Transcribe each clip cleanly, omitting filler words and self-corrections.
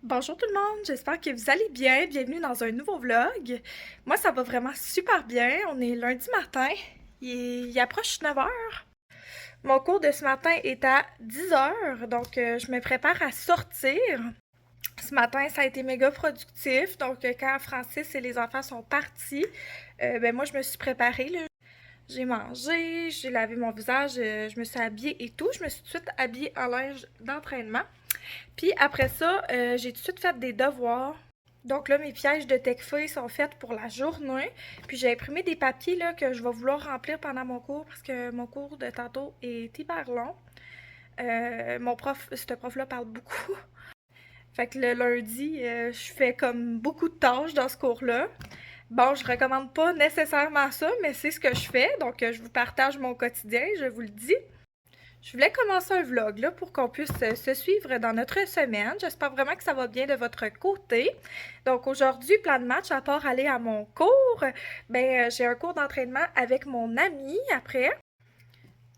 Bonjour tout le monde, j'espère que vous allez bien. Bienvenue dans un nouveau vlog. Moi, ça va vraiment super bien. On est lundi matin. Il approche 9 heures. Mon cours de ce matin est à 10 heures, donc je me prépare à sortir. Ce matin, ça a été méga productif. Donc, quand Francis et les enfants sont partis, ben moi, je me suis préparée, là. J'ai mangé, j'ai lavé mon visage, je me suis habillée et tout. Je me suis tout de suite habillée en linge d'entraînement. Puis après ça, j'ai tout de suite fait des devoirs. Donc là, mes pièges de TechFeuille sont faits pour la journée. Puis j'ai imprimé des papiers là, que je vais vouloir remplir pendant mon cours parce que mon cours de tantôt est hyper long. Mon prof, ce prof-là parle beaucoup. Fait que le lundi, je fais comme beaucoup de tâches dans ce cours-là. Bon, je recommande pas nécessairement ça, mais c'est ce que je fais. Donc, je vous partage mon quotidien, je vous le dis. Je voulais commencer un vlog là, pour qu'on puisse se suivre dans notre semaine. J'espère vraiment que ça va bien de votre côté. Donc aujourd'hui, plan de match, à part aller à mon cours, ben j'ai un cours d'entraînement avec mon ami après.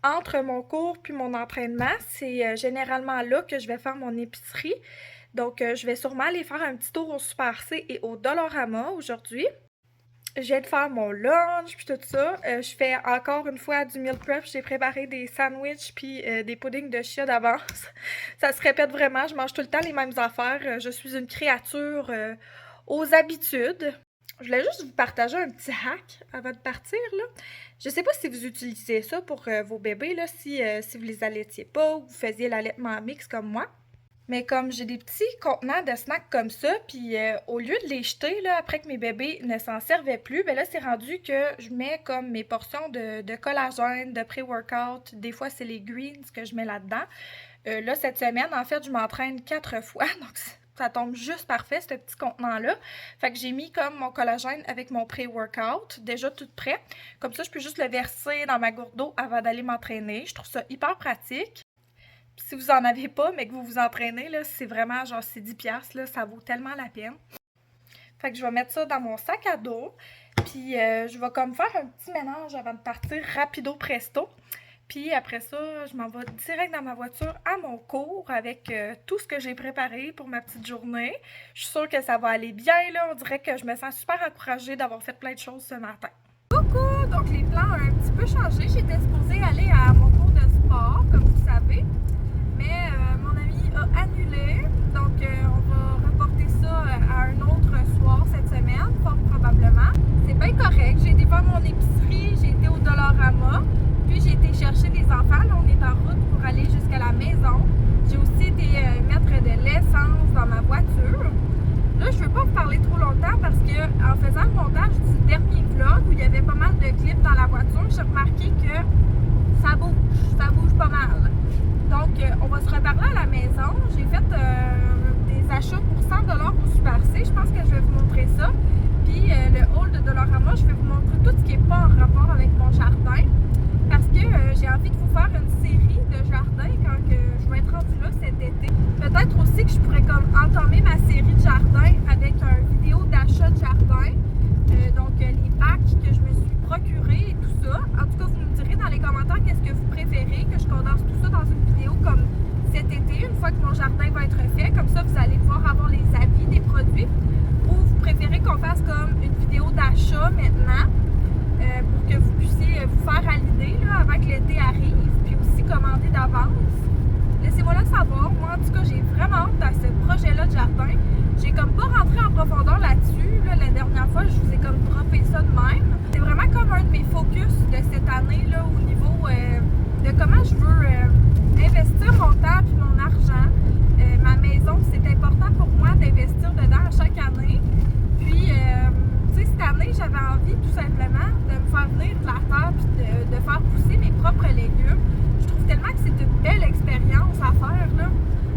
Entre mon cours puis mon entraînement, c'est généralement là que je vais faire mon épicerie. Donc je vais sûrement aller faire un petit tour au Super C et au Dollarama aujourd'hui. Je viens de faire mon lunch puis tout ça. Je fais encore une fois du meal prep. J'ai préparé des sandwichs puis des puddings de chia d'avance. Ça se répète vraiment. Je mange tout le temps les mêmes affaires. Je suis une créature aux habitudes. Je voulais juste vous partager un petit hack avant de partir, là. Je sais pas si vous utilisez ça pour vos bébés, là, si vous les allaitiez pas ou vous faisiez l'allaitement mix comme moi. Mais comme j'ai des petits contenants de snacks comme ça, puis au lieu de les jeter là, après que mes bébés ne s'en servaient plus, ben là c'est rendu que je mets comme mes portions de collagène, de pré-workout. Des fois c'est les greens que je mets là-dedans. Là cette semaine, en fait, je m'entraîne 4 fois, donc ça tombe juste parfait ce petit contenant-là. Fait que j'ai mis comme mon collagène avec mon pré-workout, déjà tout prêt. Comme ça, je peux juste le verser dans ma gourde d'eau avant d'aller m'entraîner. Je trouve ça hyper pratique. Puis si vous en avez pas, mais que vous vous entraînez, là, c'est vraiment genre c'est 10$, là, ça vaut tellement la peine. Fait que je vais mettre ça dans mon sac à dos. Puis je vais comme faire un petit ménage avant de partir rapido presto. Puis après ça, je m'en vais direct dans ma voiture à mon cours avec tout ce que j'ai préparé pour ma petite journée. Je suis sûre que ça va aller bien, là. On dirait que je me sens super encouragée d'avoir fait plein de choses ce matin. Coucou! Donc les plans ont un petit peu changé. J'étais supposée aller à mon cours de sport, comme vous savez. Mais mon ami a annulé, donc on va reporter ça à un autre soir cette semaine, fort probablement. C'est bien correct, j'ai été faire mon épicerie, j'ai été au Dollarama, puis j'ai été chercher des enfants. Là, on est en route pour aller jusqu'à la maison. J'ai aussi été mettre de l'essence dans ma voiture. Là, je ne veux pas vous parler trop longtemps parce que en faisant le montage du dernier vlog où il y avait pas mal de clips dans la voiture, j'ai remarqué que ça bouge pas mal. Donc, on va se reparler à la maison. J'ai fait des achats pour 100$ au Super C. Je pense que je vais vous montrer ça. Puis, le haul de Dollarama, je vais vous montrer tout ce qui n'est pas en rapport avec mon jardin. Parce que j'ai envie de vous faire une série de jardins quand je vais être rendue là cet été. Peut-être aussi que je pourrais comme entamer ma série de jardin avec une vidéo d'achat de jardin. Donc, les packs que je me suis procurés et tout ça. En tout cas, vous me direz dans les commentaires qu'est-ce que vous préférez, que je condense tout ça dans une vidéo comme cet été, une fois que mon jardin va être fait. Comme ça, vous allez pouvoir avoir les avis des produits. Ou vous préférez qu'on fasse comme une vidéo d'achat maintenant pour que vous puissiez vous faire à l'idée là, avant que l'été arrive, puis aussi commander d'avance. Laissez-moi le savoir. Moi, en tout cas, j'ai vraiment hâte à ce projet-là de jardin. J'ai comme pas rentré en profondeur là-dessus. Là, la dernière fois, je vous ai comme droppé ça de même. C'est vraiment comme un de mes focus de cette année là, au niveau de comment je veux investir mon temps et mon argent. Ma maison, c'est important pour moi d'investir dedans à chaque année. Puis, tu sais, cette année, j'avais envie tout simplement de me faire venir de la terre et de faire pousser mes propres légumes. Je trouve tellement que c'est une belle expérience à faire, là.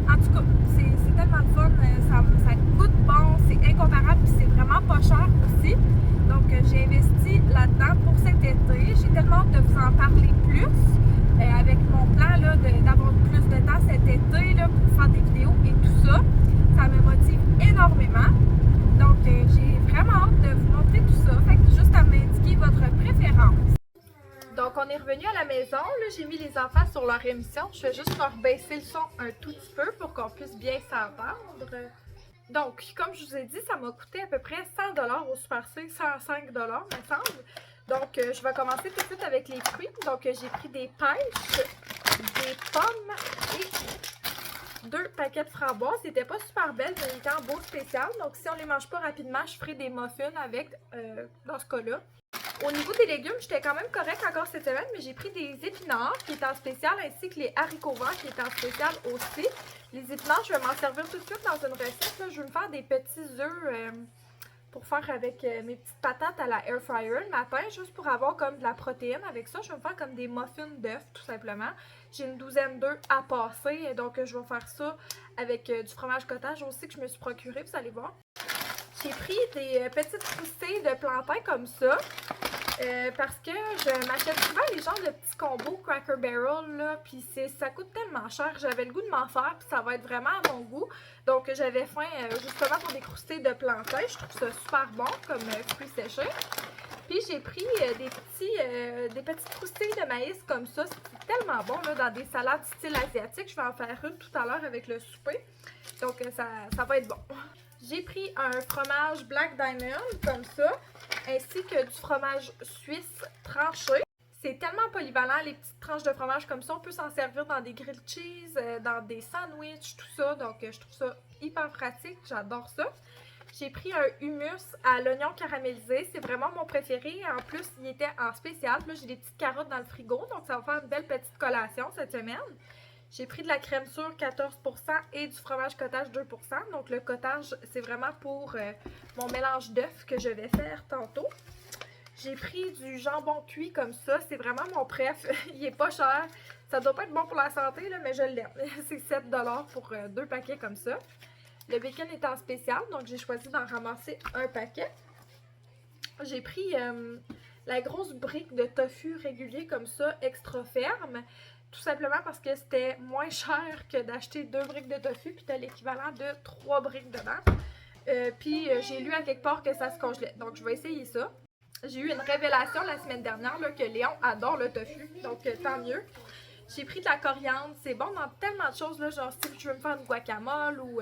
En tout cas, c'est tellement le fun. Ça coûte bon, c'est incomparable et c'est vraiment pas cher aussi. Donc, j'ai investi là-dedans pour cet été. J'ai tellement hâte de vous en parler plus avec mon plan là, d'avoir plus de temps cet été là, pour faire des vidéos et tout ça. Ça me motive énormément. Donc, j'ai vraiment hâte de vous montrer tout ça. Fait que juste à m'indiquer votre préférence. Donc, on est revenu à la maison. Là, j'ai mis les enfants sur leur émission. Je vais juste leur baisser le son un tout petit peu pour qu'on puisse bien s'entendre. Donc, comme je vous ai dit, ça m'a coûté à peu près 100$ au Super C, 105$, me semble. Donc, je vais commencer tout de suite avec les fruits. Donc, j'ai pris des pêches, des pommes et 2 paquets de framboises. C'était pas super belle, mais ils étaient en beau spécial. Donc, si on les mange pas rapidement, je ferai des muffins avec, dans ce cas-là. Au niveau des légumes, j'étais quand même correcte encore cette semaine, mais j'ai pris des épinards qui étaient en spécial, ainsi que les haricots verts qui étaient en spécial aussi. Les épinards, je vais m'en servir tout de suite dans une recette. Là. Je vais me faire des petits œufs pour faire avec mes petites patates à la air fryer le matin, juste pour avoir comme de la protéine avec ça. Je vais me faire comme des muffins d'œufs, tout simplement. J'ai une douzaine d'œufs à passer, donc je vais faire ça avec du fromage cottage aussi que je me suis procuré, vous allez voir. J'ai pris des petites croustilles de plantain comme ça. Parce que je m'achète souvent les genres de petits combos Cracker Barrel, là, puis ça coûte tellement cher. J'avais le goût de m'en faire, puis ça va être vraiment à mon goût. Donc j'avais faim justement pour des croustilles de plantain. Je trouve ça super bon comme fruits séchés. Puis j'ai pris des petites croustilles de maïs comme ça. C'est tellement bon là, dans des salades style asiatique. Je vais en faire une tout à l'heure avec le souper. Donc ça va être bon. J'ai pris un fromage Black Diamond comme ça, ainsi que du fromage suisse tranché. C'est tellement polyvalent, les petites tranches de fromage comme ça. On peut s'en servir dans des grilled cheese, dans des sandwichs, tout ça. Donc, je trouve ça hyper pratique. J'adore ça. J'ai pris un hummus à l'oignon caramélisé. C'est vraiment mon préféré. En plus, il était en spécial. Là, j'ai des petites carottes dans le frigo. Donc, ça va faire une belle petite collation cette semaine. J'ai pris de la crème sûre 14% et du fromage cottage 2%. Donc le cottage, c'est vraiment pour mon mélange d'œufs que je vais faire tantôt. J'ai pris du jambon cuit comme ça. C'est vraiment mon préf. Il est pas cher. Ça doit pas être bon pour la santé, là, mais je l'aime. C'est 7$ pour 2 paquets comme ça. Le bacon est en spécial, donc j'ai choisi d'en ramasser un paquet. J'ai pris la grosse brique de tofu régulier comme ça, extra ferme. Tout simplement parce que c'était moins cher que d'acheter 2 briques de tofu, puis t'as l'équivalent de 3 briques dedans. Puis j'ai lu à quelque part que ça se congelait, donc je vais essayer ça. J'ai eu une révélation la semaine dernière là, que Léon adore le tofu, donc tant mieux. J'ai pris de la coriandre, c'est bon dans tellement de choses, là, genre si je veux me faire une guacamole ou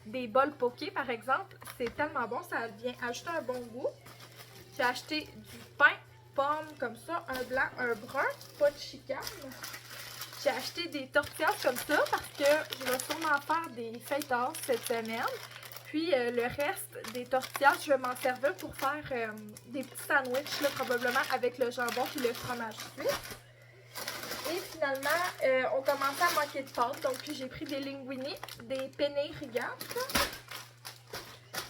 des bols poké par exemple, c'est tellement bon, ça vient ajouter un bon goût. J'ai acheté du pain, pomme comme ça, un blanc, un brun, pas de chicane. J'ai acheté des tortillas comme ça parce que je vais sûrement faire des feuilletards cette semaine. Puis le reste des tortillas, je vais m'en servir pour faire des petits sandwichs, là, probablement avec le jambon et le fromage suisse. Et finalement, on commençait à manquer de pâtes. Donc j'ai pris des linguini, des penne rigate.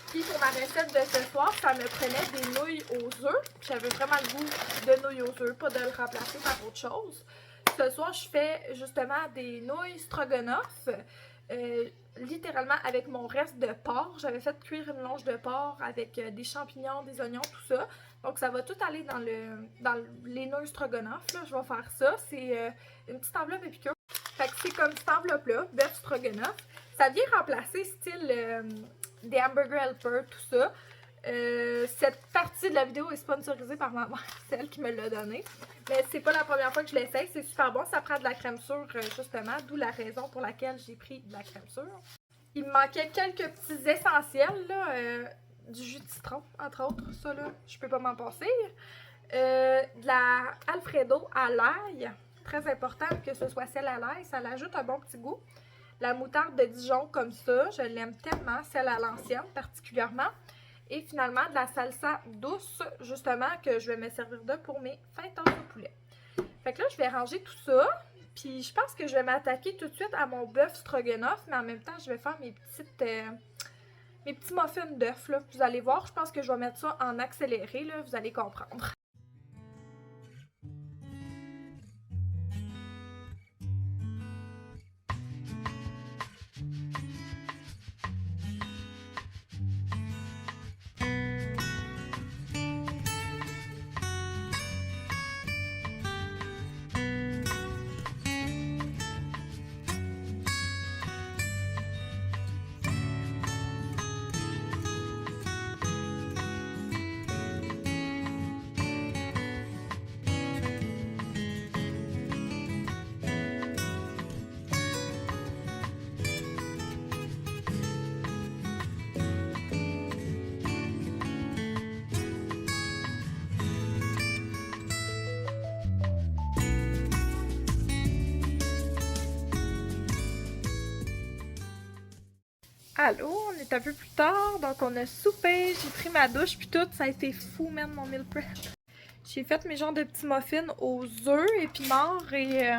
Puis pour ma recette de ce soir, ça me prenait des nouilles aux œufs. J'avais vraiment le goût de nouilles aux œufs, pas de le remplacer par autre chose. Ce soir, je fais justement des nouilles stroganoff, littéralement avec mon reste de porc. J'avais fait cuire une longe de porc avec des champignons, des oignons, tout ça. Donc ça va tout aller dans les nouilles stroganoff. Là. Je vais faire ça. C'est une petite enveloppe épicure. Fait que c'est comme cette enveloppe-là, bœuf stroganoff. Ça vient remplacer style des hamburger helper, tout ça. Cette partie de la vidéo est sponsorisée par ma mère, c'est elle qui me l'a donné. Mais c'est pas la première fois que je l'essaye, c'est super bon, ça prend de la crème sûre justement, d'où la raison pour laquelle j'ai pris de la crème sûre. Il me manquait quelques petits essentiels, là, du jus de citron, entre autres, ça là, je peux pas m'en passer. De la Alfredo à l'ail, très important que ce soit celle à l'ail, ça l'ajoute un bon petit goût. La moutarde de Dijon comme ça, je l'aime tellement, celle à l'ancienne particulièrement. Et finalement, de la salsa douce, justement, que je vais me servir de pour mes feuilletards de poulet. Fait que là, je vais ranger tout ça. Puis je pense que je vais m'attaquer tout de suite à mon bœuf stroganoff. Mais en même temps, je vais faire mes petits muffins d'œufs. Vous allez voir, je pense que je vais mettre ça en accéléré. Là, vous allez comprendre. Allô, on est un peu plus tard, donc on a soupé, j'ai pris ma douche puis tout, ça a été fou même mon meal prep. J'ai fait mes genres de petits muffins aux œufs, épinards et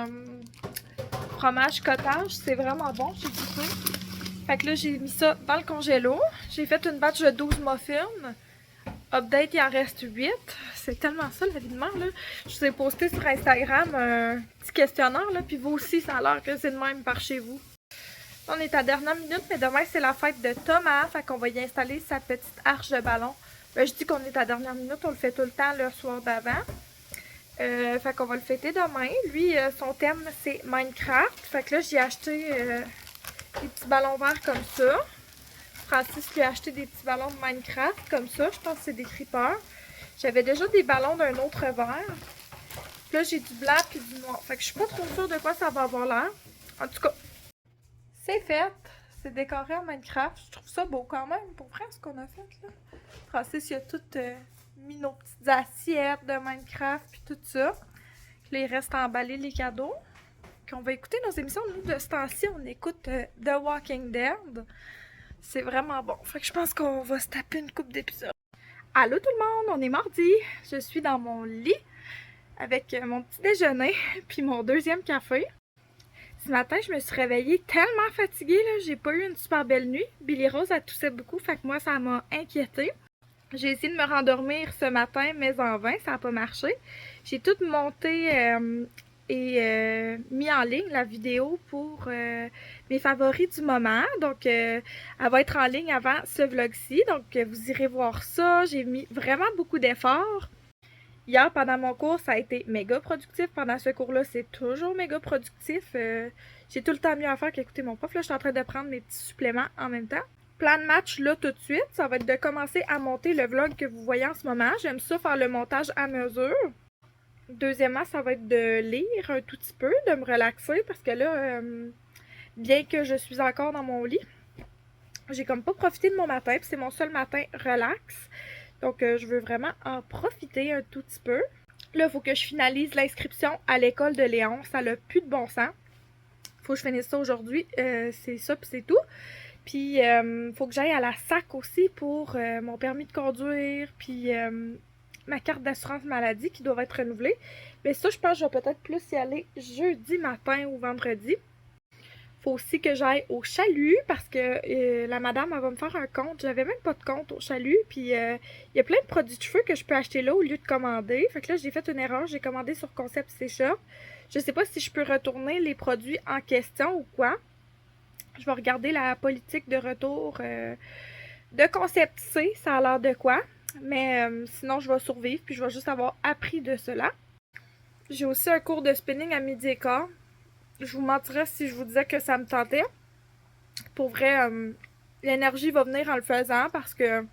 fromage cottage, c'est vraiment bon, j'ai goûté. Fait que là j'ai mis ça dans le congélo, j'ai fait une batch de 12 muffins. Update, il en reste 8. C'est tellement ça la vie de mère là. Je vous ai posté sur Instagram un petit questionnaire là, puis vous aussi ça a l'air que c'est de même par chez vous. On est à dernière minute, mais demain c'est la fête de Thomas, fait qu'on va y installer sa petite arche de ballon. Je dis qu'on est à dernière minute, on le fait tout le temps le soir d'avant. Fait qu'on va le fêter demain. Lui, son thème c'est Minecraft. Fait que là j'ai acheté des petits ballons verts comme ça. Francis lui a acheté des petits ballons de Minecraft comme ça, je pense que c'est des creepers. J'avais déjà des ballons d'un autre vert. Puis là j'ai du blanc puis du noir. Fait que je suis pas trop sûre de quoi ça va avoir l'air. En tout cas, c'est fait. C'est décoré en Minecraft. Je trouve ça beau quand même, pour vrai, ce qu'on a fait, là. Francis, il a tout mis nos petites assiettes de Minecraft, puis tout ça. Là, il reste à emballer les cadeaux. Puis on va écouter nos émissions. Nous, de ce temps-ci, on écoute The Walking Dead. C'est vraiment bon. Fait que je pense qu'on va se taper une coupe d'épisodes. Allô tout le monde, on est mardi. Je suis dans mon lit avec mon petit déjeuner, puis mon deuxième café. Ce matin, je me suis réveillée tellement fatiguée, là. J'ai pas eu une super belle nuit. Billy Rose a toussé beaucoup, fait que moi, ça m'a inquiétée. J'ai essayé de me rendormir ce matin, mais en vain, ça n'a pas marché. J'ai tout monté et mis en ligne la vidéo pour mes favoris du moment. Donc, elle va être en ligne avant ce vlog-ci. Donc, vous irez voir ça. J'ai mis vraiment beaucoup d'efforts. Hier, pendant mon cours, ça a été méga productif. Pendant ce cours-là, c'est toujours méga productif. J'ai tout le temps mieux à faire qu'écouter mon prof. Là, je suis en train de prendre mes petits suppléments en même temps. Plan de match, là, tout de suite, ça va être de commencer à monter le vlog que vous voyez en ce moment. J'aime ça, faire le montage à mesure. Deuxièmement, ça va être de lire un tout petit peu, de me relaxer, parce que là, bien que je suis encore dans mon lit, j'ai comme pas profité de mon matin, puis c'est mon seul matin relax. Donc, je veux vraiment en profiter un tout petit peu. Là, il faut que je finalise l'inscription à l'école de Léon. Ça n'a plus de bon sens. Faut que je finisse ça aujourd'hui. C'est ça, puis c'est tout. Puis, faut que j'aille à la SAC aussi pour mon permis de conduire, puis ma carte d'assurance maladie qui doit être renouvelée. Mais ça, je pense que je vais peut-être plus y aller jeudi matin ou vendredi. Faut aussi que j'aille au chalut parce que la madame, elle va me faire un compte. J'avais même pas de compte au chalut. Puis il y a plein de produits de cheveux que je peux acheter là au lieu de commander. Fait que là, j'ai fait une erreur. J'ai commandé sur Concept C Shop. Je sais pas si je peux retourner les produits en question ou quoi. Je vais regarder la politique de retour de Concept C. Ça a l'air de quoi. Mais sinon, je vais survivre. Puis je vais juste avoir appris de cela. J'ai aussi un cours de spinning à midi et quart. Je vous mentirais si je vous disais que ça me tentait. Pour vrai, l'énergie va venir en le faisant parce que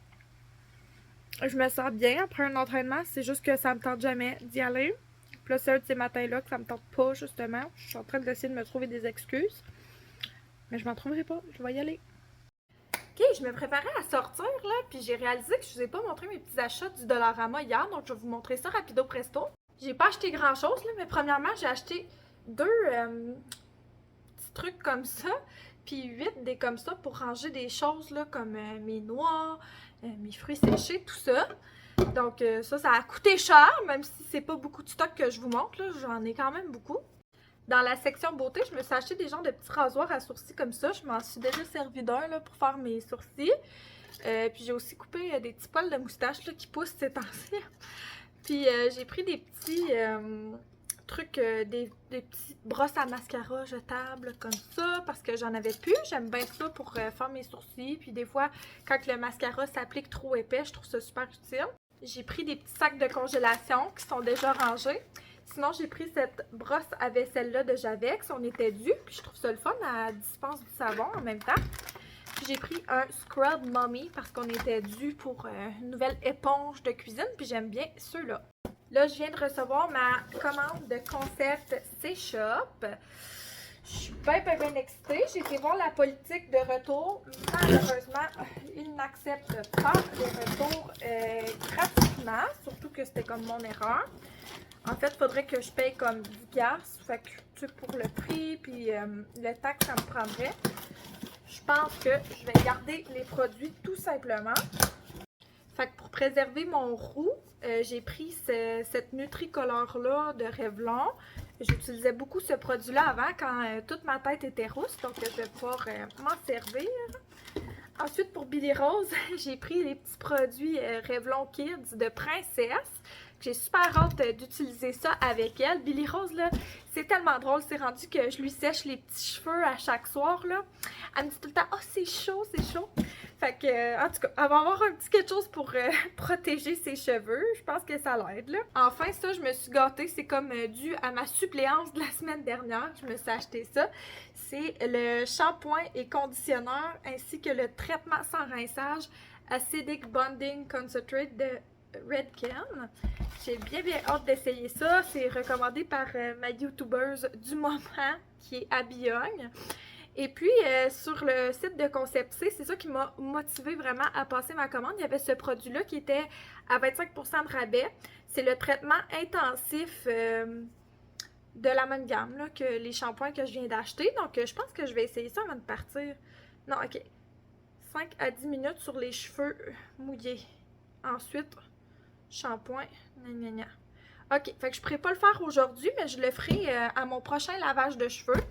je me sens bien après un entraînement. C'est juste que ça me tente jamais d'y aller. Puis là, c'est un de ces matins-là que ça me tente pas, justement. Je suis en train d'essayer de me trouver des excuses. Mais je m'en trouverai pas. Je vais y aller. Ok, je me préparais à sortir, là. Puis j'ai réalisé que je vous ai pas montré mes petits achats du Dollarama hier. Donc, je vais vous montrer ça rapido presto. J'ai pas acheté grand-chose, là. Mais premièrement, j'ai acheté deux petits trucs comme ça, puis 8 des comme ça pour ranger des choses là, comme mes noix, mes fruits séchés, tout ça. Donc ça a coûté cher, même si c'est pas beaucoup de stock que je vous montre, là, j'en ai quand même beaucoup. Dans la section beauté, je me suis acheté des genres de petits rasoirs à sourcils comme ça. Je m'en suis déjà servi d'un là, pour faire mes sourcils. Puis j'ai aussi coupé des petits poils de moustache là, qui poussent ces temps-ci. Puis j'ai pris des petits trucs, des petites brosses à mascara jetables comme ça parce que j'en avais plus. J'aime bien ça pour faire mes sourcils. Puis des fois, quand le mascara s'applique trop épais, je trouve ça super utile. J'ai pris des petits sacs de congélation qui sont déjà rangés. Sinon, j'ai pris cette brosse à vaisselle-là de Javex. On était dû. Puis je trouve ça le fun. Elle dispense du savon en même temps. Puis j'ai pris un Scrub Mommy parce qu'on était dû pour une nouvelle éponge de cuisine. Puis j'aime bien ceux-là. Là, je viens de recevoir ma commande de Concept C Shop. Je suis bien excitée. J'ai été voir la politique de retour. Malheureusement, ils n'acceptent pas les retours gratuitement. Surtout que c'était comme mon erreur. En fait, il faudrait que je paye comme 10$. Fait que tu sais, pour le prix, puis le temps que ça me prendrait. Je pense que je vais garder les produits tout simplement. Fait que pour préserver mon roux, j'ai pris cette Nutricolor-là de Revlon. J'utilisais beaucoup ce produit-là avant quand toute ma tête était rousse, donc je vais pouvoir m'en servir. Ensuite, pour Billy Rose, j'ai pris les petits produits Revlon Kids de Princesse. J'ai super hâte d'utiliser ça avec elle. Billy Rose, là, c'est tellement drôle. C'est rendu que je lui sèche les petits cheveux à chaque soir, là. Elle me dit tout le temps « Oh, c'est chaud, c'est chaud! » Fait que, en tout cas, elle va avoir un petit quelque chose pour protéger ses cheveux. Je pense que ça l'aide, là. Enfin, ça, je me suis gâtée. C'est comme dû à ma suppléance de la semaine dernière. Je me suis acheté ça. C'est le shampoing et conditionneur ainsi que le traitement sans rinçage Acidic Bonding Concentrate de Redken. J'ai bien hâte d'essayer ça. C'est recommandé par ma youtubeuse du moment qui est à Biogne. Et puis sur le site de Concept C, c'est ça qui m'a motivé vraiment à passer ma commande. Il y avait ce produit-là qui était à 25% de rabais. C'est le traitement intensif de la même gamme là, que les shampoings que je viens d'acheter. Donc je pense que je vais essayer ça avant de partir. Non, ok. 5 à 10 minutes sur les cheveux mouillés. Ensuite, shampoing, gna gna gna. Ok, fait que je ne pourrais pas le faire aujourd'hui, mais je le ferai à mon prochain lavage de cheveux.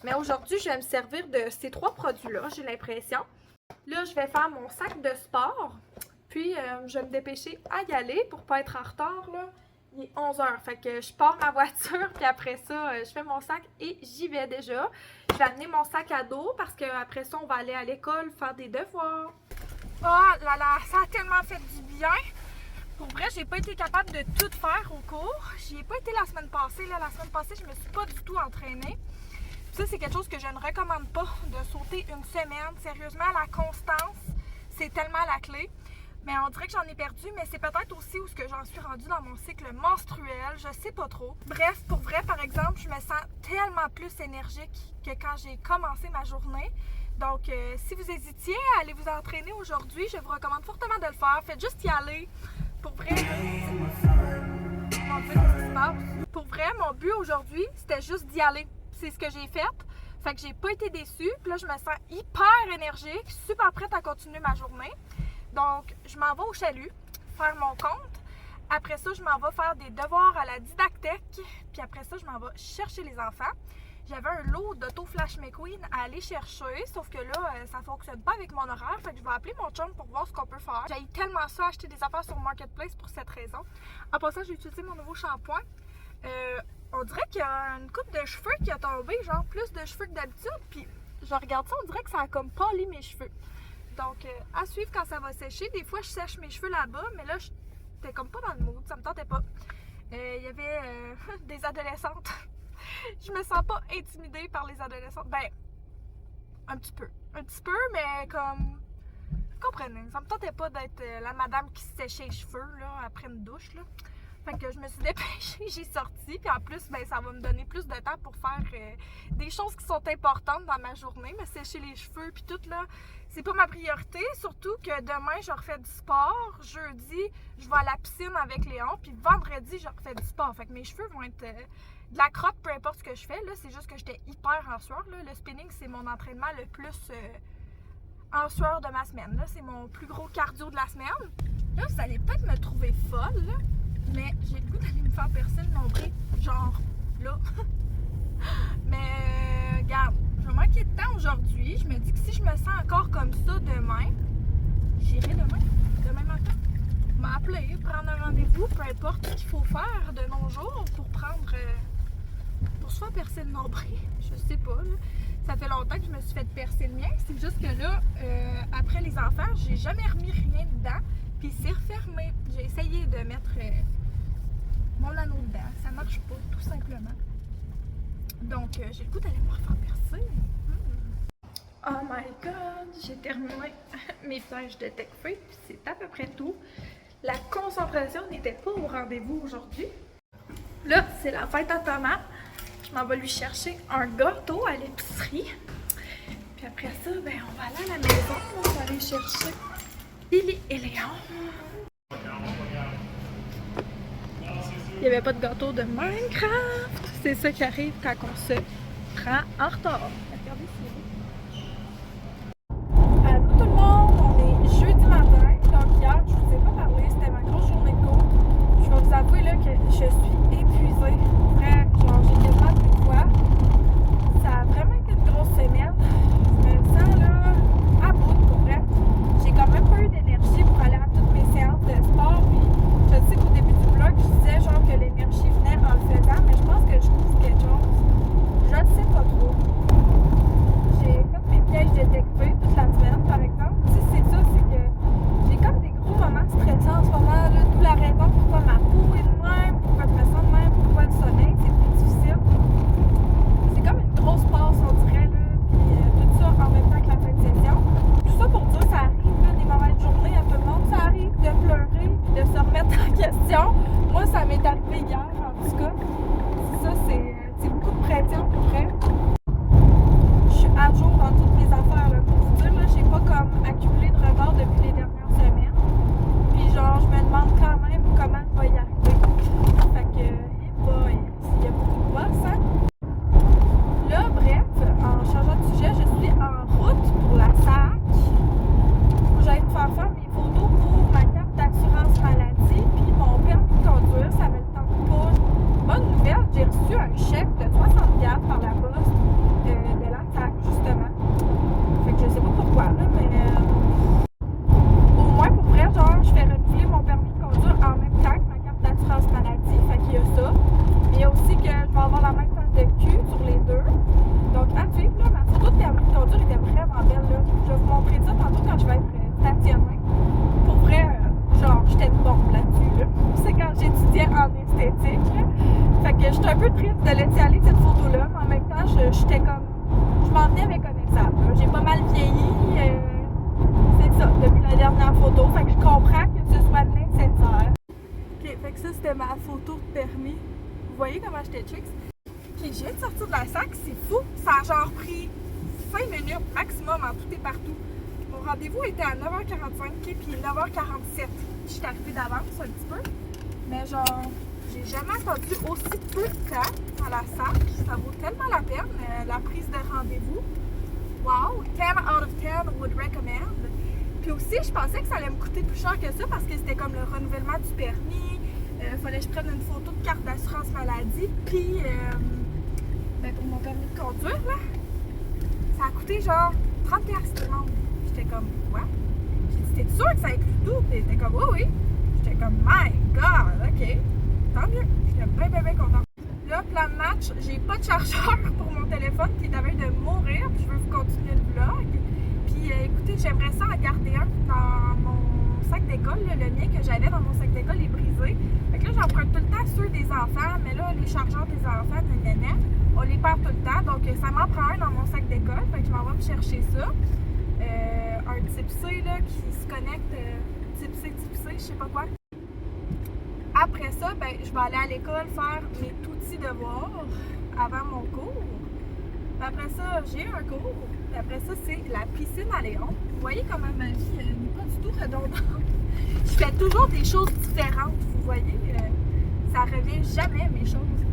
Mais aujourd'hui, je vais me servir de ces trois produits-là, j'ai l'impression. Là, je vais faire mon sac de sport. Puis, je vais me dépêcher à y aller pour ne pas être en retard, là. Il est 11h, fait que je pars ma voiture, puis après ça, je fais mon sac et j'y vais déjà. Je vais amener mon sac à dos parce qu'après ça, on va aller à l'école faire des devoirs. Oh là là, ça a tellement fait du bien! Pour vrai, j'ai pas été capable de tout faire au cours. J'y ai pas été la semaine passée. Là, la semaine passée, je me suis pas du tout entraînée. Puis ça, c'est quelque chose que je ne recommande pas, de sauter une semaine. Sérieusement, la constance, c'est tellement la clé. Mais on dirait que j'en ai perdu, mais c'est peut-être aussi où ce que j'en suis rendue dans mon cycle menstruel. Je sais pas trop. Bref, pour vrai, par exemple, je me sens tellement plus énergique que quand j'ai commencé ma journée. Donc, si vous hésitiez à aller vous entraîner aujourd'hui, je vous recommande fortement de le faire. Faites juste y aller. Pour vrai, pour vrai, mon but aujourd'hui, c'était juste d'y aller. C'est ce que j'ai fait. Fait que j'ai pas été déçue. Puis là, je me sens hyper énergique, super prête à continuer ma journée. Donc, je m'en vais au chalut, faire mon compte. Après ça, je m'en vais faire des devoirs à la didactèque. Puis après ça, je m'en vais chercher les enfants. J'avais un lot d'Auto Flash McQueen à aller chercher, sauf que là, ça fonctionne pas avec mon horaire. Fait que je vais appeler mon chum pour voir ce qu'on peut faire. J'ai tellement ça acheter des affaires sur Marketplace pour cette raison. En passant, j'ai utilisé mon nouveau shampoing. On dirait qu'il y a une coupe de cheveux qui a tombé, genre plus de cheveux que d'habitude. Puis je regarde ça, on dirait que ça a comme pâli mes cheveux. Donc, à suivre quand ça va sécher. Des fois, je sèche mes cheveux là-bas, mais là, j'étais comme pas dans le mood, ça me tentait pas. Il y avait des adolescentes. Je me sens pas intimidée par les adolescentes. Ben, un petit peu. Un petit peu, mais comme... Vous comprenez, ça me tentait pas d'être la madame qui se séchait les cheveux, là, après une douche, là. Fait que je me suis dépêchée, j'ai sorti. Puis en plus, ben, ça va me donner plus de temps pour faire des choses qui sont importantes dans ma journée. Me sécher les cheveux, puis tout, là, c'est pas ma priorité. Surtout que demain, je refais du sport. Jeudi, je vais à la piscine avec Léon. Puis vendredi, je refais du sport. Fait que mes cheveux vont être... de la crotte, peu importe ce que je fais, là, c'est juste que j'étais hyper en sueur, là. Le spinning, c'est mon entraînement le plus en sueur de ma semaine, là. C'est mon plus gros cardio de la semaine. Là, vous allez peut-être me trouver folle, là, mais j'ai le goût d'aller me faire percer le nombril, genre là. Mais, regarde, je vais manquer de temps aujourd'hui. Je me dis que si je me sens encore comme ça demain, j'irai demain matin. M'appeler, prendre un rendez-vous, peu importe ce qu'il faut faire de nos jours pour prendre... pour se faire percer le nombril. Je sais pas, là. Ça fait longtemps que je me suis fait percer le mien. C'est juste que là, après les enfants, j'ai jamais remis rien dedans. Puis c'est refermé. J'ai essayé de mettre mon anneau dedans. Ça marche pas, tout simplement. Donc, j'ai le goût d'aller me refaire percer. Oh my god! J'ai terminé mes flèches de TechFit. Puis c'est à peu près tout. La concentration n'était pas au rendez-vous aujourd'hui. Là, c'est la fête à Thomas. Je m'en vais lui chercher un gâteau à l'épicerie. Puis après ça, ben, on va aller à la maison. On va aller chercher Billy et Léon. Il n'y avait pas de gâteau de Minecraft. C'est ça qui arrive quand on se prend en retard. Regardez, c'est beau. un peu triste de laisser aller cette photo-là, mais en même temps, j'étais comme... Je m'en venais méconnaissable. J'ai pas mal vieilli. C'est ça, depuis la dernière photo. Fait que je comprends que ce soit nécessaire. Ok, fait que ça, c'était ma photo de permis. Vous voyez comment j'étais tricks? Ok, je viens de sortir de la sac, c'est fou. Ça a genre pris 5 minutes maximum en tout et partout. Mon rendez-vous était à 9h45, puis 9h47. Je suis arrivée d'avance un petit peu. Mais genre, j'ai jamais attendu aussi peu de temps dans la sac. Ça vaut tellement la peine, la prise de rendez-vous. Wow! 10 out of 10 would recommend. Puis aussi, je pensais que ça allait me coûter plus cher que ça parce que c'était comme le renouvellement du permis. Fallait que je prenne une photo de carte d'assurance maladie. Puis, ben pour mon permis de conduire, là, ça a coûté genre 30$ tout le monde. J'étais comme, quoi? J'ai dit, t'es sûr que ça inclut tout? Puis elle était comme, oui, oui. J'étais comme, my God, ok. Tant mieux. J'étais bien contente. Là, plan de match, j'ai pas de chargeur pour mon téléphone qui est à veille de mourir. Puis je veux vous continuer le vlog. Puis écoutez, j'aimerais ça en garder un dans mon sac d'école. Le mien que j'avais dans mon sac d'école est brisé. Fait que là, j'emprunte tout le temps ceux des enfants. Mais là, les chargeurs des enfants, on les perd tout le temps. Donc ça m'en prend un dans mon sac d'école. Fait que je m'en vais me chercher ça. Un type C là, qui se connecte. Type C, je sais pas quoi. Après ça, ben, je vais aller à l'école faire mes tout petits devoirs avant mon cours. Puis après ça, j'ai un cours. Puis après ça, c'est la piscine à Léon. Vous voyez comment ma vie n'est pas du tout redondante. Je fais toujours des choses différentes, vous voyez. Ça revient jamais mes choses.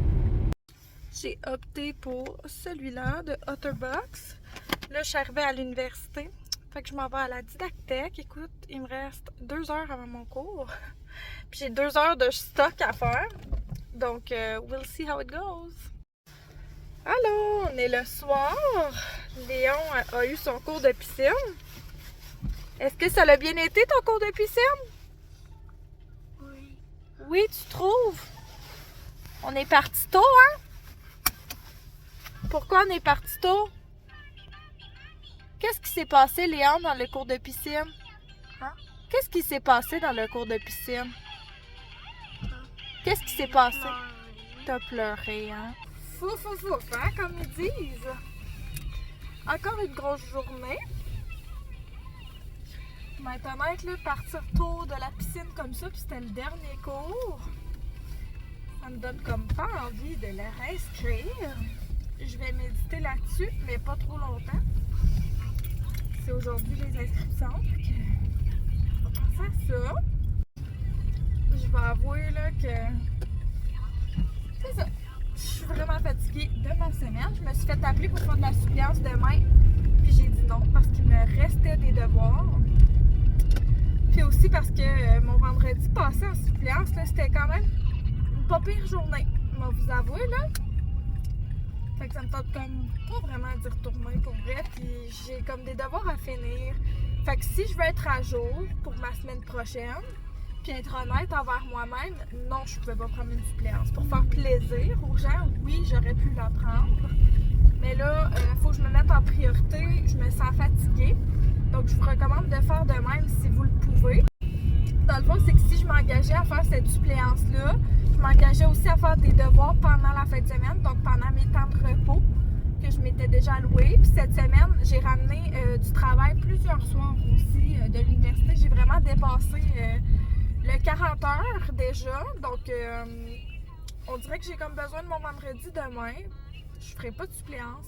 J'ai opté pour celui-là de Otterbox. Là, je suis arrivée à l'université. Fait que je m'en vais à la didactèque. Écoute, il me reste 2 heures avant mon cours. Puis j'ai 2 heures de stock à faire. Donc, we'll see how it goes. Allô, on est le soir. Léon a eu son cours de piscine. Est-ce que ça l'a bien été ton cours de piscine? Oui. Oui, tu trouves? On est parti tôt, hein? Pourquoi on est parti tôt? Qu'est-ce qui s'est passé, Léon, dans le cours de piscine? Hein? Qu'est-ce qui s'est passé dans le cours de piscine? Qu'est-ce qui s'est passé? T'as pleuré, hein? Fouf, hein, comme ils disent. Encore une grosse journée. Maintenant, là, partir tôt de la piscine comme ça, puis c'était le dernier cours. Ça me donne comme pas envie de le réinscrire. Je vais méditer là-dessus, mais pas trop longtemps. C'est aujourd'hui les inscriptions. On va penser à ça. Je vais avouer là que c'est ça. Je suis vraiment fatiguée de ma semaine. Je me suis fait appeler pour faire de la suppléance demain. Puis j'ai dit non parce qu'il me restait des devoirs. Puis aussi parce que mon vendredi passé en suppléance, c'était quand même une pas pire journée. Je vais vous avouer là. Fait que ça me tente comme pas vraiment d'y retourner pour vrai. Puis j'ai comme des devoirs à finir. Fait que si je veux être à jour pour ma semaine prochaine, puis être honnête envers moi-même, non, je pouvais pas prendre une suppléance. Pour faire plaisir aux gens, oui, j'aurais pu la prendre. Mais là, il faut que je me mette en priorité. Je me sens fatiguée. Donc, je vous recommande de faire de même si vous le pouvez. Dans le fond, c'est que si je m'engageais à faire cette suppléance-là, je m'engageais aussi à faire des devoirs pendant la fin de semaine, donc pendant mes temps de repos que je m'étais déjà allouée. Puis cette semaine, j'ai ramené du travail plusieurs soirs aussi de l'université. J'ai vraiment dépassé le 40 heures déjà. Donc, on dirait que j'ai comme besoin de mon vendredi demain. Je ferai pas de suppléance.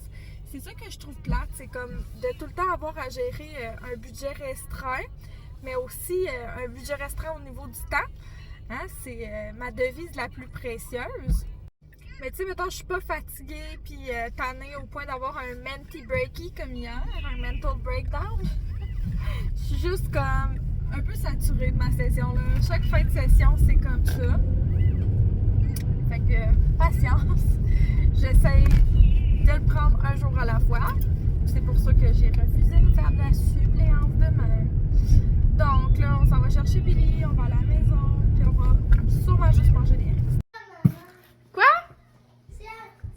C'est ça que je trouve plate, c'est comme de tout le temps avoir à gérer un budget restreint, mais aussi un budget restreint au niveau du temps. Hein? C'est ma devise la plus précieuse. Mais tu sais, mettons, je suis pas fatiguée puis tannée au point d'avoir un menti breaky comme hier, un mental breakdown. Je suis juste comme un peu saturée de ma session là. Chaque fin de session, c'est comme ça. Fait que patience. J'essaye de le prendre un jour à la fois. C'est pour ça que j'ai refusé de faire de la suppléance demain. Donc là, on s'en va chercher Billy, on va à la maison, puis on va sûrement juste manger des restes. Quoi?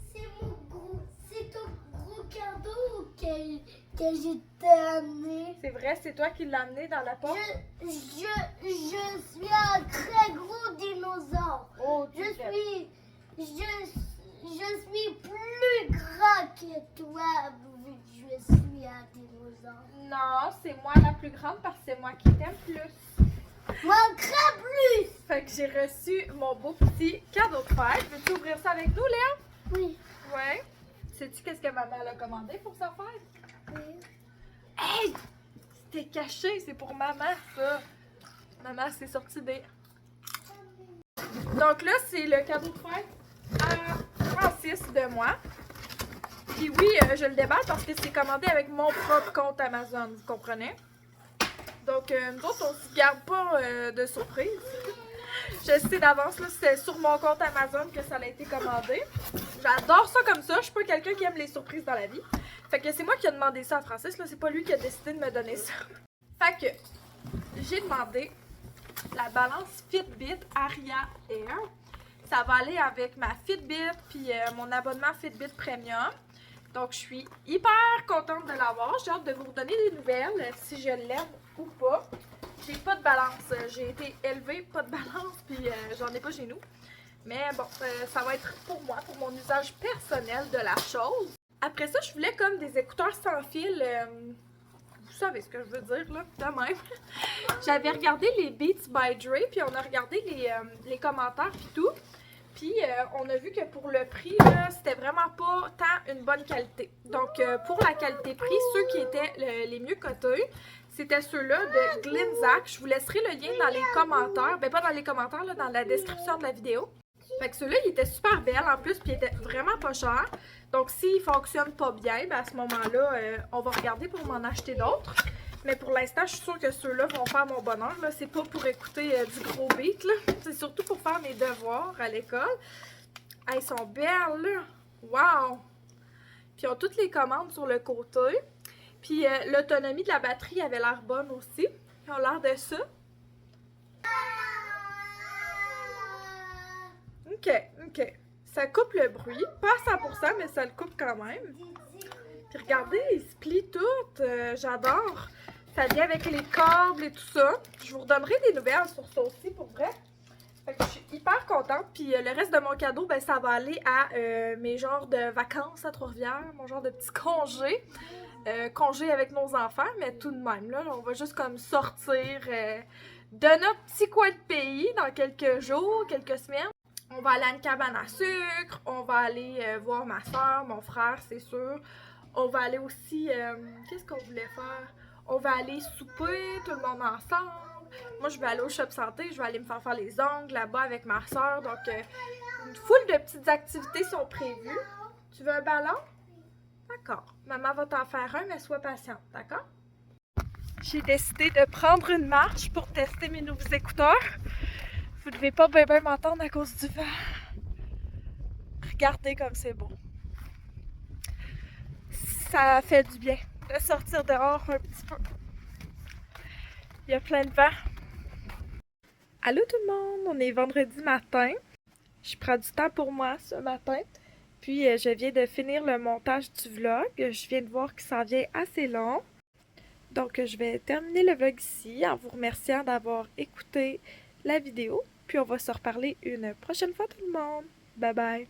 C'est ton gros cadeau que je t'ai amené. C'est vrai, c'est toi qui l'as amené dans la porte? Je suis un très gros dinosaure. Oh, Je Je suis plus grand que toi, vu que je suis un dinosaure. Non, c'est moi la plus grande parce que c'est moi qui t'aime plus. Moi, grand plus! Fait que j'ai reçu mon beau petit cadeau de fête. Veux-tu ouvrir ça avec nous, Léa? Oui. Ouais. Sais-tu qu'est-ce que maman a commandé pour sa fête? Oui. Hey! C'était caché, c'est pour maman, ça. Maman s'est sortie des... Donc là, c'est le cadeau de fête à Francis de moi. Puis oui, je le déballe parce que c'est commandé avec mon propre compte Amazon, vous comprenez? Donc, nous autres, on se garde pas de surprise. Je sais d'avance, là, c'était sur mon compte Amazon que ça a été commandé. J'adore ça comme ça. Je suis pas quelqu'un qui aime les surprises dans la vie. Fait que c'est moi qui ai demandé ça à Francis, là. C'est pas lui qui a décidé de me donner ça. Fait que j'ai demandé la balance Fitbit Aria Air. Ça va aller avec ma Fitbit puis mon abonnement Fitbit Premium. Donc, je suis hyper contente de l'avoir. J'ai hâte de vous redonner des nouvelles, si je l'aime ou pas. J'ai pas de balance. J'ai été élevée, pas de balance, puis j'en ai pas chez nous. Mais bon, ça va être pour moi, pour mon usage personnel de la chose. Après ça, je voulais comme des écouteurs sans fil. Vous savez ce que je veux dire, là, de même. J'avais regardé les Beats by Dre, puis on a regardé les commentaires puis tout. Puis, on a vu que pour le prix, c'était vraiment pas tant une bonne qualité. Donc, pour la qualité-prix, ceux qui étaient les mieux cotés, c'était ceux-là de Glinzac. Je vous laisserai le lien dans les commentaires. Ben, pas dans les commentaires, là, dans la description de la vidéo. Fait que ceux-là, ils étaient super belles en plus, puis ils étaient vraiment pas chers. Donc, s'ils fonctionnent pas bien, ben, à ce moment-là, on va regarder pour m'en acheter d'autres. Mais pour l'instant, je suis sûre que ceux-là vont faire mon bonheur. Là, c'est pas pour écouter du gros beat, là. C'est surtout pour faire mes devoirs à l'école. Elles sont belles, là. Wow! Puis, ils ont toutes les commandes sur le côté. Puis, l'autonomie de la batterie avait l'air bonne aussi. Ils ont l'air de ça. OK. Ça coupe le bruit. Pas à 100%, mais ça le coupe quand même. Puis, regardez, ils se plient toutes. J'adore. Ça vient avec les câbles et tout ça. Je vous redonnerai des nouvelles sur ça aussi, pour vrai. Fait que je suis hyper contente. Puis le reste de mon cadeau, ben, ça va aller à mes genres de vacances à Trois-Rivières. Mon genre de petit congé. Congé avec nos enfants, mais tout de même, là, on va juste comme sortir de notre petit coin de pays dans quelques jours, quelques semaines. On va aller à une cabane à sucre. On va aller voir ma soeur, mon frère, c'est sûr. On va aller aussi... qu'est-ce qu'on voulait faire? On va aller souper, tout le monde ensemble. Moi, je vais aller au Shop Santé. Je vais aller me faire les ongles là-bas avec ma soeur. Donc, une foule de petites activités sont prévues. Tu veux un ballon? D'accord. Maman va t'en faire un, mais sois patiente, d'accord? J'ai décidé de prendre une marche pour tester mes nouveaux écouteurs. Vous ne devez pas bien m'entendre à cause du vent. Regardez comme c'est beau. Ça fait du bien de sortir dehors un petit peu. Il y a plein de vent. Allô tout le monde, on est vendredi matin. Je prends du temps pour moi ce matin. Puis je viens de finir le montage du vlog. Je viens de voir que ça vient assez long. Donc je vais terminer le vlog ici en vous remerciant d'avoir écouté la vidéo. Puis on va se reparler une prochaine fois tout le monde. Bye bye!